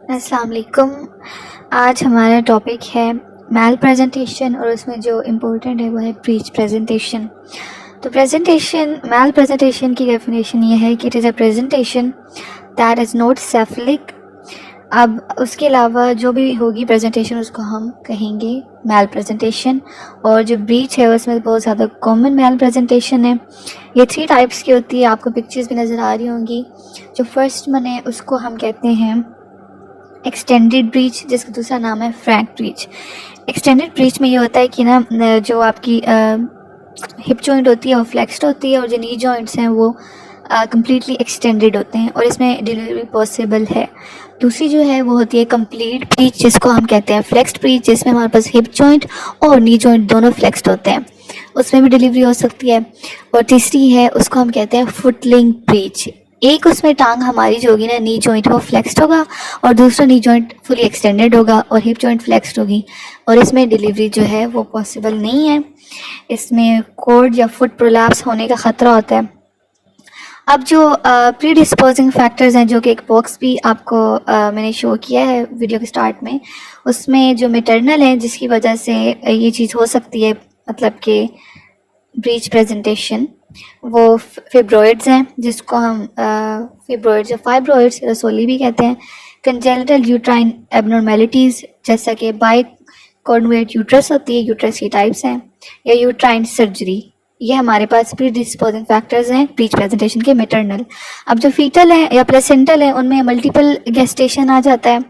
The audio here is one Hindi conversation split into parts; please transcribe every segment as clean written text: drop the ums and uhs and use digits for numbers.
अस्सलाम वालेकुम। आज हमारा टॉपिक है मैल प्रेजेंटेशन और उसमें जो इम्पोर्टेंट है वो है ब्रीच प्रेजेंटेशन। तो मैल प्रेजेंटेशन की डेफिनेशन ये है कि it is a presentation that is not cephalic. अब उसके अलावा जो भी होगी प्रेजेंटेशन उसको हम कहेंगे मैल प्रेजेंटेशन। और जो ब्रीच है उसमें बहुत ज़्यादा कॉमन मैल प्रेजेंटेशन है। ये 3 टाइप्स की होती है, आपको पिक्चर्स भी नज़र आ रही होंगी। जो फर्स्ट वन है उसको हम कहते हैं एक्सटेंडेड ब्रीच, जिसका दूसरा नाम है फ्रैंक ब्रीच। एक्सटेंडेड ब्रीच में ये होता है कि ना जो आपकी हिप जॉइंट होती है वो फ्लेक्स्ड होती है और जो नी जॉइंट्स हैं वो कम्प्लीटली एक्सटेंडेड होते हैं और इसमें डिलीवरी पॉसिबल है। दूसरी जो है वो होती है कंप्लीट ब्रीच, जिसको हम कहते हैं फ्लेक्स्ड ब्रीच, जिसमें हमारे पास हिप जॉइंट और नी जॉइंट दोनों फ्लेक्स्ड होते हैं, उसमें भी डिलीवरी हो सकती है। और तीसरी है उसको हम कहते हैं फुटलिंग ब्रीच। एक उसमें टांग हमारी जो होगी ना नी जॉइंट वो फ्लेक्स्ड होगा और दूसरा नी जॉइंट फुली एक्सटेंडेड होगा और हिप जॉइंट फ्लेक्स्ड होगी और इसमें डिलीवरी जो है वो पॉसिबल नहीं है। इसमें कोर्ड या फुट प्रोलैप्स होने का ख़तरा होता है। अब जो प्री डिस्पोजिंग फैक्टर्स हैं, जो कि एक बॉक्स भी आपको मैंने शो किया है वीडियो के स्टार्ट में, उसमें जो मैटरनल है जिसकी वजह से ये चीज़ हो सकती है, मतलब कि ब्रीच प्रेजेंटेशन, वो फिब्रॉइड्स हैं, जिसको हम फिब्रॉइड्स या फाइब्रॉइड्स रसोली भी कहते हैं। कंजेनिटल यूट्राइन एबनॉर्मेलिटीज़, जैसा कि बाई कॉन्वेट यूट्रस होती है, यूट्रस की टाइप्स हैं, या यूट्राइन सर्जरी, ये हमारे पास प्री डिस्पोजिंग फैक्टर्स हैं ब्रीच प्रेजेंटेशन के मैटरनल। अब जो फीटल है या प्लेसेंटल है उनमें मल्टीपल गेस्टेशन आ जाता है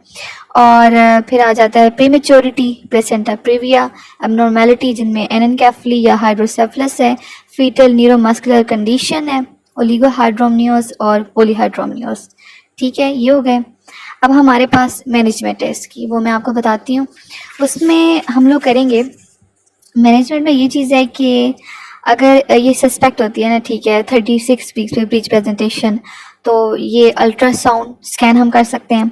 और फिर आ जाता है प्रीमेच्योरिटी, प्लेसेंटा प्रीविया, एबनॉर्मेलिटी जिनमें एननकेफली या हाइड्रोसेफलस है, फीटल न्यूरोमस्कुलर कंडीशन है, ओलिगोहाइड्रोमनियोस और पॉलीहाइड्रोमनियोस। ठीक है, ये हो गए। अब हमारे पास मैनेजमेंट है इसकी, वो मैं आपको बताती हूँ। उसमें हम लोग करेंगे, मैनेजमेंट में ये चीज़ है कि अगर ये सस्पेक्ट होती है ना, ठीक है, 36 वीक्स पे ब्रीच प्रेजेंटेशन, तो ये अल्ट्रासाउंड स्कैन हम कर सकते हैं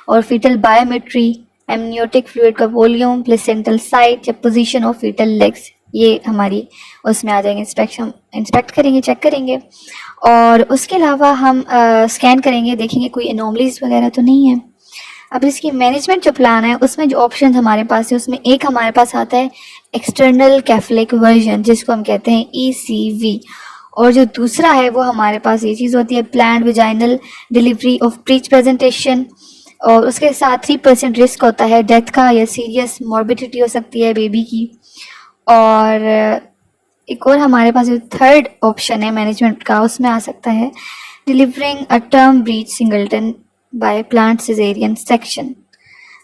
और फीटल बायोमेट्री, एमनियोटिक फ्लूइड का वॉल्यूम, प्लेसेंटल साइट या पोजीशन ऑफ फीटल लेग्स, ये हमारी उसमें आ जाएंगे। इंस्पेक्ट करेंगे, चेक करेंगे और उसके अलावा हम स्कैन करेंगे, देखेंगे कोई एनोमलीज वगैरह तो नहीं है। अब इसकी मैनेजमेंट जो प्लान है उसमें जो ऑप्शन हमारे पास है उसमें एक हमारे पास आता है एक्सटर्नल कैफलिक वर्जन, जिसको हम कहते हैं ECV, और जो दूसरा है वो हमारे पास ये चीज़ होती है planned vaginal delivery of breech presentation, और उसके साथ 3% रिस्क होता है डेथ का या सीरियस मॉर्बिडिटी हो सकती है बेबी की। और एक और हमारे पास जो थर्ड ऑप्शन है मैनेजमेंट का, उसमें आ सकता है delivering a term breach singleton by plant caesarean section.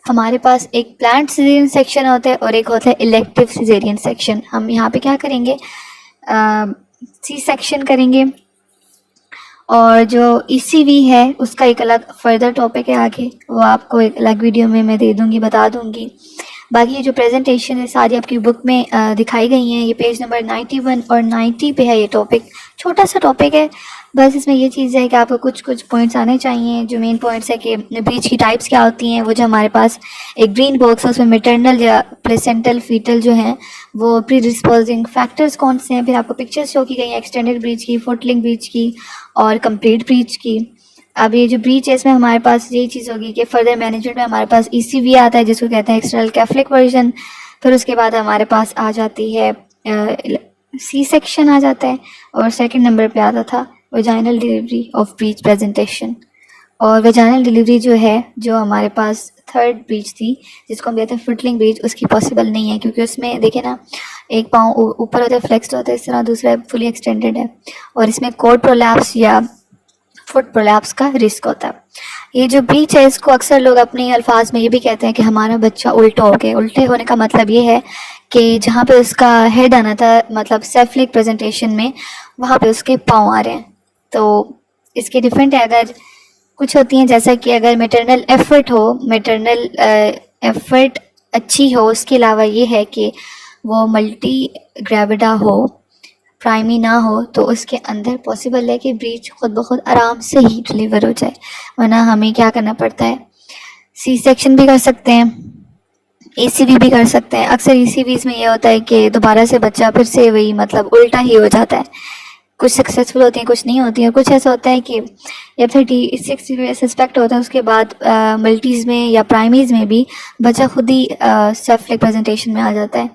हमारे पास एक प्लांट सिजेरियन सेक्शन होता है और एक होता है इलेक्टिव सिजेरियन सेक्शन। हम यहाँ पे क्या करेंगे, सी सेक्शन करेंगे। और जो ECV है उसका एक अलग फर्दर टॉपिक है आगे, वो आपको एक अलग वीडियो में मैं दे दूँगी, बता दूँगी। बाकी ये जो प्रेजेंटेशन है सारी आपकी बुक में दिखाई गई हैं। ये पेज नंबर 91 और 90 पे है। ये टॉपिक छोटा सा टॉपिक है, बस इसमें ये चीज़ है कि आपको कुछ कुछ पॉइंट्स आने चाहिए। जो मेन पॉइंट्स है कि ब्रीच की टाइप्स क्या होती हैं, वो जो हमारे पास एक ग्रीन बॉक्स है उसमें मैटरनल या प्लेसेंटल फीटल जो हैं वो प्री डिस्पोजिंग फैक्टर्स कौन से हैं, फिर आपको पिक्चर्स शो की गई हैं एक्सटेंडेड ब्रीच की, फुटलिंग ब्रीच की और कंप्लीट ब्रीच की। अब ये जो ब्रीच है इसमें हमारे पास यही चीज़ होगी कि फर्दर मैनेजमेंट में हमारे पास ECV आता है, जिसको कहते हैं एक्सटर्नल कैफलिक वर्जन। फिर उसके बाद हमारे पास आ जाती है C सेक्शन आ जाता है, और सेकंड नंबर पे आता था vaginal delivery of breech presentation. और वेजाइनल डिलीवरी जो है, जो हमारे पास थर्ड ब्रीच थी जिसको हम कहते हैं फुटलिंग ब्रीच, उसकी पॉसिबल नहीं है, क्योंकि उसमें देखें ना एक पाँव ऊपर होता है, फ्लेक्स्ड होता है, इस तरह दूसरा फुली एक्सटेंडेड है, और इसमें कोर्ड प्रोलैप्स या फुट प्रोलैप्स का रिस्क होता है। ये जो ब्रीच है इसको अक्सर लोग अपने अल्फाज में ये भी कहते हैं कि हमारा बच्चा उल्टा हो गया। उल्टे होने का मतलब ये है कि जहाँ पे उसका हेड आना था, मतलब सेफलिक प्रेजेंटेशन में, वहाँ पे उसके पाँव आ रहे हैं। तो इसके डिफरेंट है, अगर कुछ होती हैं जैसा कि अगर मैटरनल एफर्ट हो, मैटरनल एफर्ट अच्छी हो, उसके अलावा ये है कि वो मल्टी ग्रेविडा हो, प्राइमी ना हो, तो उसके अंदर पॉसिबल है कि ब्रीच खुद ब खुद आराम से ही डिलीवर हो जाए। वरना हमें क्या करना पड़ता है, C सेक्शन भी कर सकते हैं, ECV भी कर सकते हैं। अक्सर ECVs में ये होता है कि दोबारा से बच्चा फिर से वही मतलब उल्टा ही हो जाता है। कुछ सक्सेसफुल होती हैं, कुछ नहीं होती हैं। कुछ ऐसा होता है कि जब 36 सस्पेक्ट होता है उसके बाद मल्टीज़ में या प्राइमरीज़ में भी बच्चा खुद ही सेल्फ रिप्रेजेंटेशन में आ जाता है।